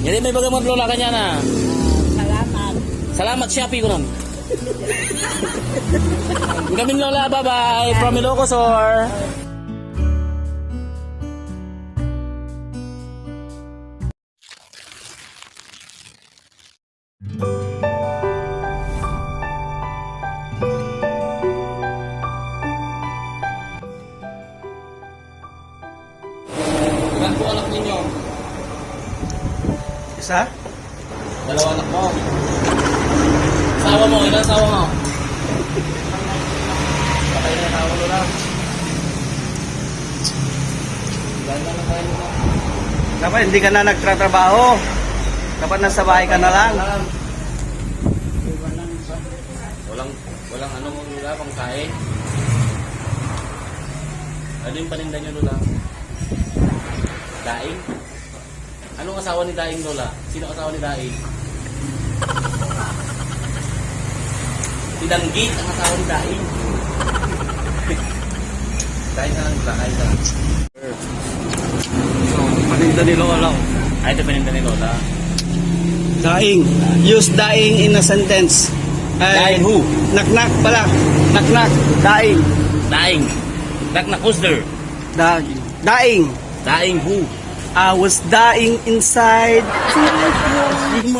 Jadi may bagamot lola kanya na. Salamat. Salamat Shopee ko nun. Gamin lola, bye-bye. From Ilocosor. Ilan po anak ninyo? Isa? Dalawa anak mo. Asawa mo, ilan asawa mo? Patay na asawa mo lang. Ganda na tayo mo. Dapat hindi ka na nagtratrabaho. Dapat nasa bahay ka na lang. Walang ano mo lula, pang kain. Ano yung paninda nyo lula? Daing? Anong asawa ni Daing lola? Sino asawa ni Daing? Si Danggit ang asawa ni Daing. Kain ka lang lula, kain ka lang. Paninda ni Lola. Ay, ito paninda ni lola. Daing. Use daing in a sentence. Daing who? Naknak pala. Naknak. Daing. Daing. Nak Usder. Daing. Daing who? I was dying inside.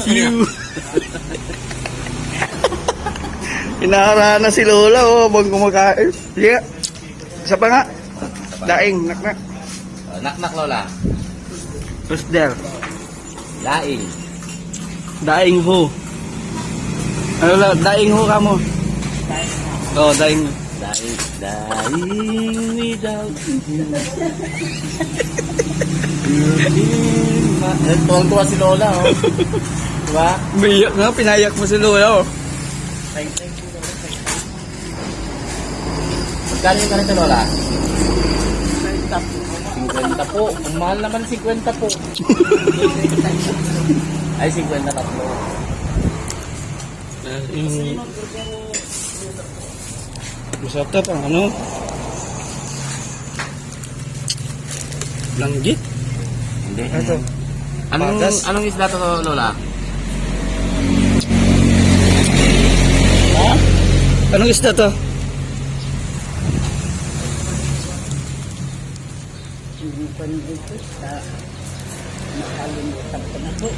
You. Inaharana si Lola bang kumakain. Yeah. Isa pa nga. Daing. Naknak. Nak lola. Who's there? Daing. Daing who? Ano la? Daing who ka mo? Oh, daing. Daing without you. Tuwang-tuwa si Lola, oh. Diba? Biyak nga, pinayak mo si Lola, oh. Magkano yung ganito, Lola? 50 po. Ang mahal naman 50 po. Ay, 50 tatlo. Masarap ang ano? Langgit? Hindi. Ito. Anong isla to, Lola? Ha? Anong isda to? Hindi ko nito sa nakalimutan ko na po.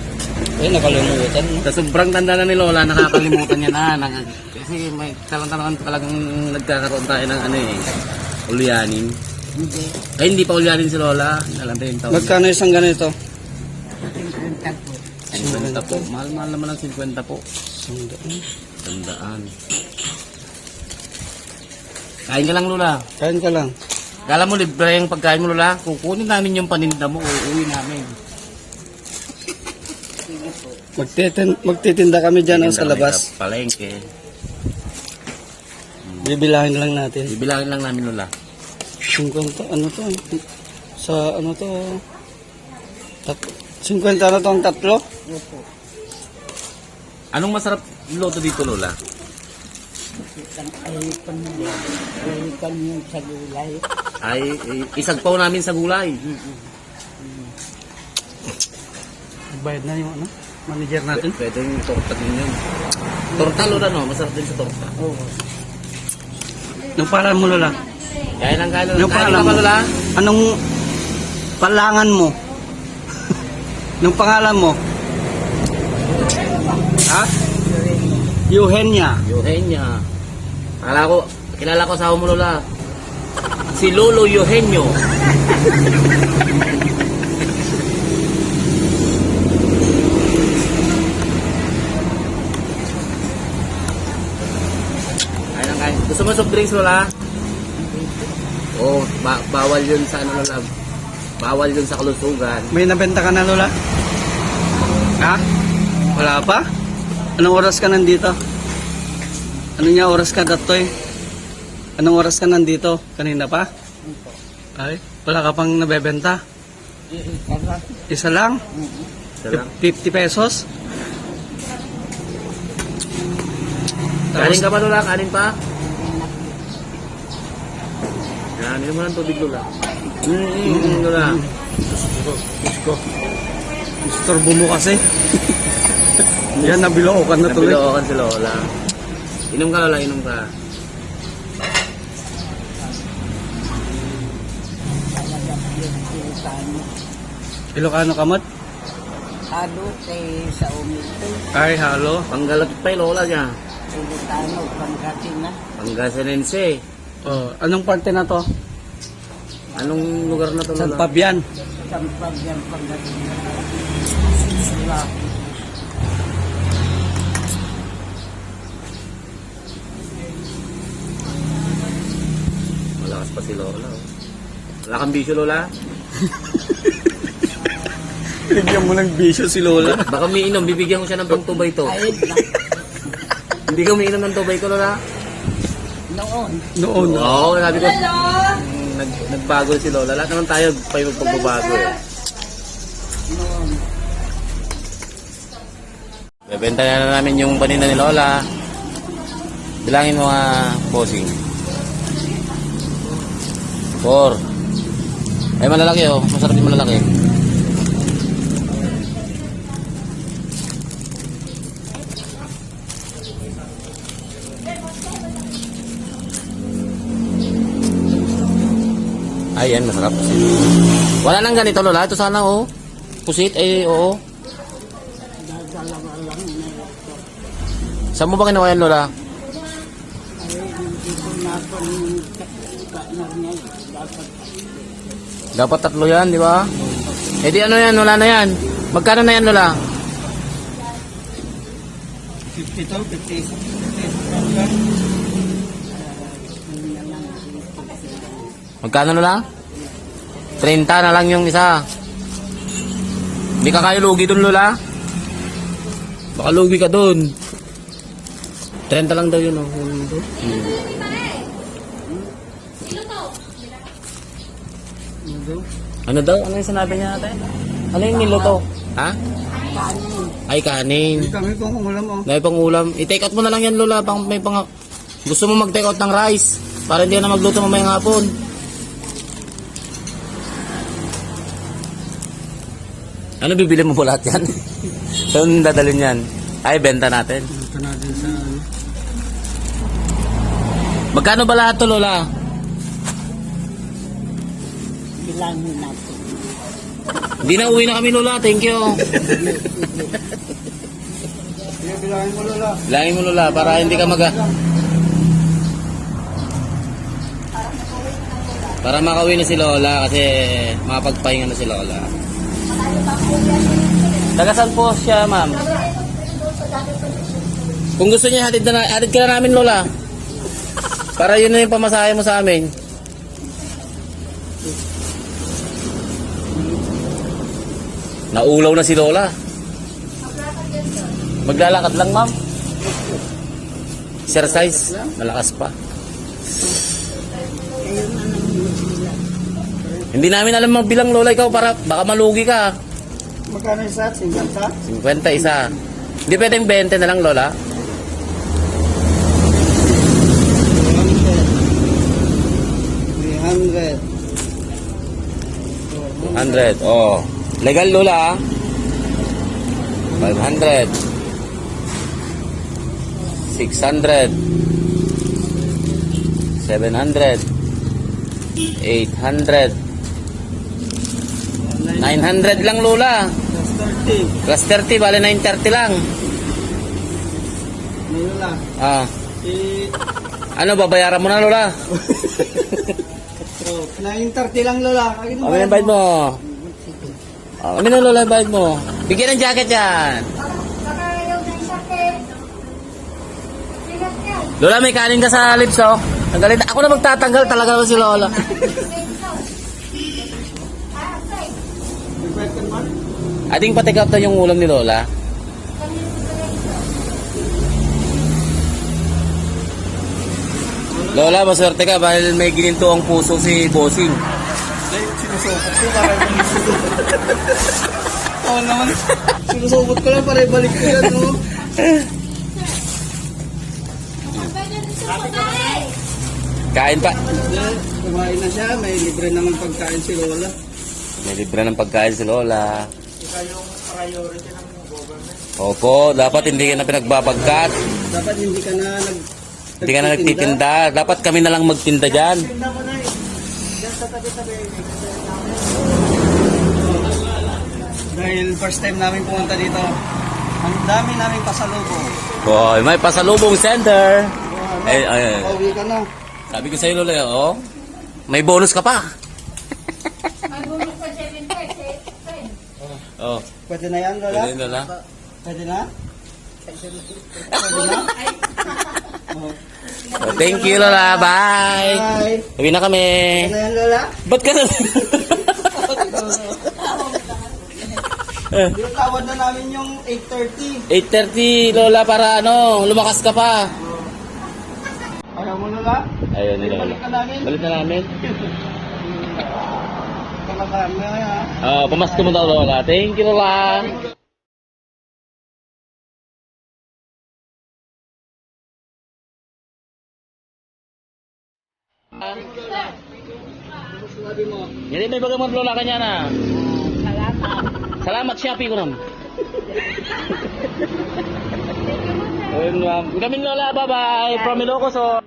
Ay, nakalimutan. No? Sa sobrang tanda na ni Lola, nakakalimutan niya na. Kasi may talagang nagkakaroon tayo ng ano eh, ulyanin. Hindi. Ay, hindi pa ulyanin si Lola. Alam tayo yung taon. Magkano isang ganito? 50 po. 50 po. Mahal-mahal naman ang 50 po. Sandaan. Tandaan. Kain ka lang, Lola. Kain ka lang. Kala mo libre yung pagkain mo, Lola? Kukunin namin yung paninda mo, uuwi namin. Sige po. Magtitinda kami dyan sa Tinda kami labas. sa palengke. Bibilangin lang natin. Bibilangin lang namin, Lola. 50, ano to? Sa ano to? 50 na to ang tatlo? Opo. Anong masarap luto dito, Lola? Ayukan mo din. Ayukan yung sa gulay. Ay, isagpaw namin sa gulay. Bayad na yung ano? Manager natin. Pwede yung torta din yun. Torta, Lola, no? Masarap din sa torta. Oo. Nung pangalan mo, Lola? Kaya lang, Lola. Yung Kain pangalan ka ba, mo? Lola? Anong palangan mo? Nung pangalan mo? Ha? Eugenia. Eugenio. Kilala ko asawa mo, Lola. Si Lolo Eugenio. Kain. Gusto mo soft drinks, Lola? Oo, bawal yun sa ano, Lola. Bawal yun sa kalusugan. May nabenta ka na, Lola? Ha? Wala pa? Anong oras ka nandito? Anong niya oras ka, Datoy? Anong oras ka nandito? Kanina pa? Ay, wala ka pang nabebenta? Isa lang? Isa lang. 50 pesos? Kanin ka pa, Lola? Kanin pa? Kanin mo ng tubig, Lola. Lola. Gusto. Istorbo mo kasi. Yan, nabilookan na tuloy. Nabilookan si Lola. Inom ka Lola, inom ka. Talaga yung Ilocano. Ilocano kamot? Halo kay sa umito. Ay, halo. Panggalat pa yung Lola niya. Ilocano, Pangasinan. Pangasinense. Oh, anong parte na to? Anong lugar na to San Lola? Fabian. Sampag yan Pangasinan. Sila. Malakas pa si Lola. Oh. Wala kang bisyo Lola? Bigyan mo ng bisyo si Lola. Baka umiinom, bibigyan ko siya ng pang tubay to. Ayun na. Hindi ka umiinom ng tubay ko Lola? Noon. Noon. Oo, sabi ko. Nagbago si Lola. Lahat naman tayo pa yung pagbabago eh. Noon. Bebenta na namin yung paninda ni Lola. Bilangin mo nga, bossing. 4. Ay, malalaki oh. Masarap yung malalaki. Ayan, masarap. Wala nang ganito, Lola. Ito sana, oh. Pusit, eh, oo. Dalawa lang na ito. Saan mo ba kinuha yan, Lola? Ay, hindi ko na pang partner niya. Dapat Dapat 3 yan, di ba? Eh di ano yan, wala na yan. Magkano na yan, Lola? 50 to, 50. Magkano, Lola? 30 na lang yung isa. Hindi ka kayo lugi dun, Lola? Baka lugi ka dun. 30 lang daw yun, oh. Ano daw? Ano yung sinabi niya natin? Ano yung niluto? Ha? Ay, kanin. Kami kung ulam oh. Dahil pang ulam. I-take out mo na lang yan, Lola. May pang... Gusto mo mag-take out ng rice para hindi ka na magluto mamayang hapon. Ano bibili mo po lahat yan? Saan dadalhin yan? Ay, benta natin. Ito natin sa ano. Magkano ba lahat to, Lola? bilangin natin. Hindi na uwi na kami, Lola. Thank you. Sige, bilangin mo Lola. Bilangin mo, Lola, para hindi ka Para makauwi na si Lola kasi makapagpahinga na si Lola. Taga saan po siya, ma'am? Kung gusto niya, hatid ka na namin, Lola. Para yun na yung pamasahe mo sa amin. Naulaw na si Lola. Maglalakad lang, ma'am. Exercise. Malakas pa. Hindi namin alam magbilang, Lola, ikaw para baka malugi ka. Magkano isa? 50? 50 isa. Hindi pwedeng 20 na lang, Lola. 300. 100. Oh. Legal, Lola. 500. 600. 700. 800. 900 lang, Lola. Plus 30. Plus 30, bale 930 lang. May Lola. Ah. Eh, Ano, babayaran mo na, Lola? so, 930 lang Lola. Kami ng bayad mo. Kami na, Lola, bayad mo. Bigyan ng jacket yan. Lola, may kanin ka sa lips, oh. Tanggalin. Ako na magtatanggal talaga si Lola. Ating pa-take out na yung ulam ni Lola. Lola, maswerte ka dahil may gininto ang puso si Bossing. Ay, sinusukot ko para Oo naman. Sinusukot ko lang para ibalik ko yan, no? Kain pa. Kumain na siya. May libre naman pagkain si Lola. May libre ng pagkain si Lola. Saka yung priority ng government. Opo, dapat hindi ka na pinagbabagkat. Dapat hindi ka na Hindi ka na nagtitinda. Dapat kami na lang magtinda dyan. Tingnan mo na eh. Diyan sa tabi-tabi. Dahil first time namin pumunta dito. Ang dami namin pasalubong. Boy, may pasalubong center. Ay. Pauwi ka na. Sabi ko sa'yo, Lola, oh, may bonus ka pa. Magulo pa 7 pesos. Oh, Pwede na yan, Lola? pwede, Lola. Pwede na? Oh, thank you, Lola. Bye. Bye. Uwi na kami. Pwede na yan, Lola? Ba't ka na? Yung tawad na namin yung 8:30. 8:30, Lola, para lumakas ka pa. Ayaw mo, Lola? Ayun, Lola. Balik ka namin. Balik na namin. Pagkakami ha. Pamasko mo daw, Lola. Thank you, Lola. Jadi may bagamot, Lola, kanya na. Salamat, Shopee ko naman. Ayun, ma'am. Kami, Lola. Bye-bye. From Ilocos, oh.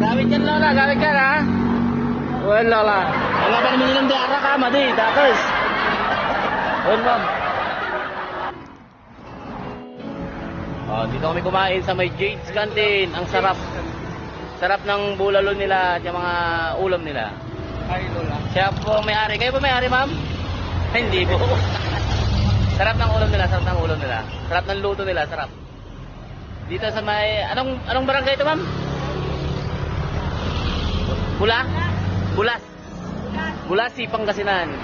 Gawin kan, Lola. Gawin kan, ha? Well, Lola. Wala pa naman nilang diara ka, madi. Datos. Ayun, ma'am. Oh, dito kami kumain sa may Jade's Canteen. Ang sarap. Sarap ng bulalo nila at yung mga ulam nila. Hi, Lola. Siya po may-ari. Kayo po may-ari, ma'am? Hindi po. Sarap ng ulam nila, sarap ng ulam nila. Sarap ng luto nila, sarap. Dito sa may... Anong barangay ito, ma'am? Bulas. Bulas, Pangasinan.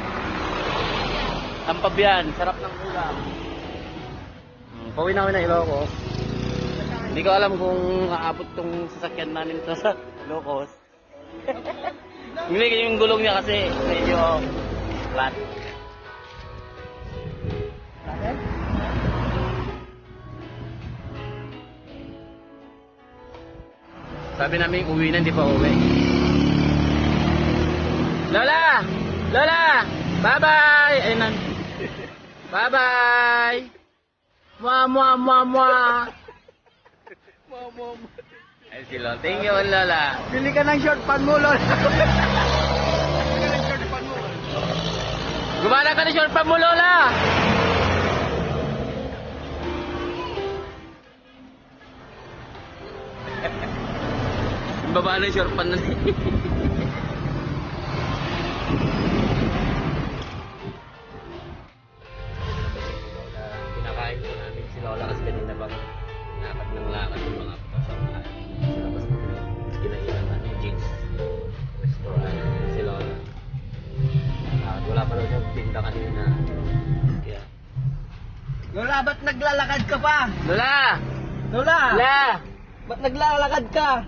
Ang Pabian, sarap ng ulam. Pauwi na kami ng Ilocos. Hindi ko alam kung aabot tong sasakyan namin ito sa Ilocos. Hindi yung gulong niya kasi medyo flat. Sabi namin uwi na, hindi pa uwi. Lola! Lola! Bye-bye! Ayun. Bye-bye! Mwa. Ay, si Lola. Thank you, Lola. Bili ka ng short pan mo, Lola. Gumana ka na short pa mo, Lola! Baba na yung short pan na. Pinakain ko namin si Lola kasi kanina bang lakad ng lakad yung mga pasang sinabas na kinailan na yung Jade's restaurant si Lola. At wala pa daw siyang tinda kanina. Kaya, Lola, ba't naglalakad ka pa? Lola! Lola! Lola! Ba't naglalakad ka?